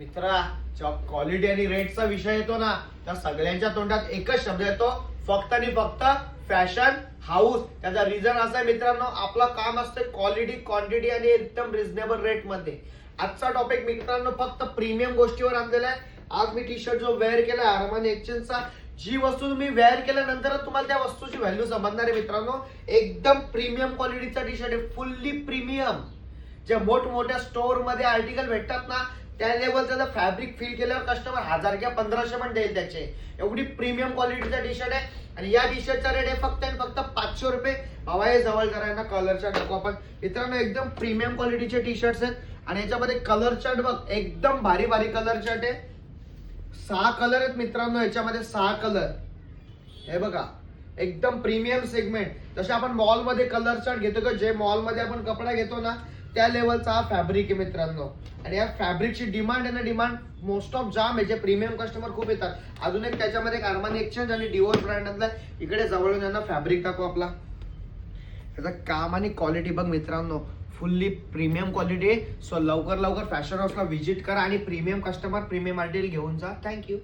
मित्रा, जेव्हा क्वालिटी आणि रेटचा विषय येतो ना, त्या सगळ्यांच्या तोंडात एकच शब्द येतो, फक्त आणि फक्त फॅशन हाऊस. त्याचा रिझन असा आहे मित्रांनो, आपलं काम असतं क्वालिटी, क्वांटिटी आणि एकदम रिझनेबल रेट मध्ये. आजचा टॉपिक मित्रांनो फक्त प्रीमियम गोष्टीवर आणलेला आहे. आज मी टी शर्ट जो वेअर केला अरमानी एक्सचेंजचा, जी वस्तू तुम्ही वेअर केल्यानंतर तुम्हाला त्या वस्तूची व्हॅल्यू समजणार आहे मित्रांनो. एकदम प्रीमियम क्वालिटीचा टी शर्ट आहे, फुल्ली प्रीमियम. जे मोठमोठ्या स्टोअर मध्ये आर्टिकल भेटतात ना, त्या लेवलचं फॅब्रिक फील केल्यावर कस्टमर 1000 किंवा 1500 पण देईल त्याचे. एवढी प्रीमियम क्वालिटीचा टी शर्ट आहे. आणि या टी शर्टचा रेट आहे फक्त आणि फक्त 500 रुपये. हवाई जवळ करायला कलरच्या टाकू आपण. मित्रांनो एकदम प्रीमियम क्वालिटीचे टी शर्ट्स आहेत आणि याच्यामध्ये कलर चार्ट बघ, एकदम भारी भारी कलर चार्ट आहे. 6 कलर आहेत मित्रांनो, याच्यामध्ये 6 कलर. हे बघा, एकदम प्रीमियम सेगमेंट. जसे आपण मॉल मध्ये कलर चार्ट घेतो का, जे मॉल मध्ये आपण कपडा घेतो ना, त्या लेवलचा हा फॅब्रिक आहे मित्रांनो. आणि या फॅब्रिकची डिमांड आहे ना, डिमांड मोस्ट ऑफ जाम आहे. जे प्रीमियम कस्टमर खूप येतात. अजून एक त्याच्यामध्ये एक अरमानी एक्सचेंज आणि डिवोर ब्रँडमधला इकडे जवळून यांना फॅब्रिक दाखव आपला. त्याचं काम आणि क्वालिटी बघ मित्रांनो, फुल्ली प्रीमियम क्वालिटी आहे. सो लवकर लवकर फॅशन हाऊसला व्हिजिट करा आणि प्रीमियम कस्टमर प्रीमियम आर्टिकल घेऊन जा. थँक्यू.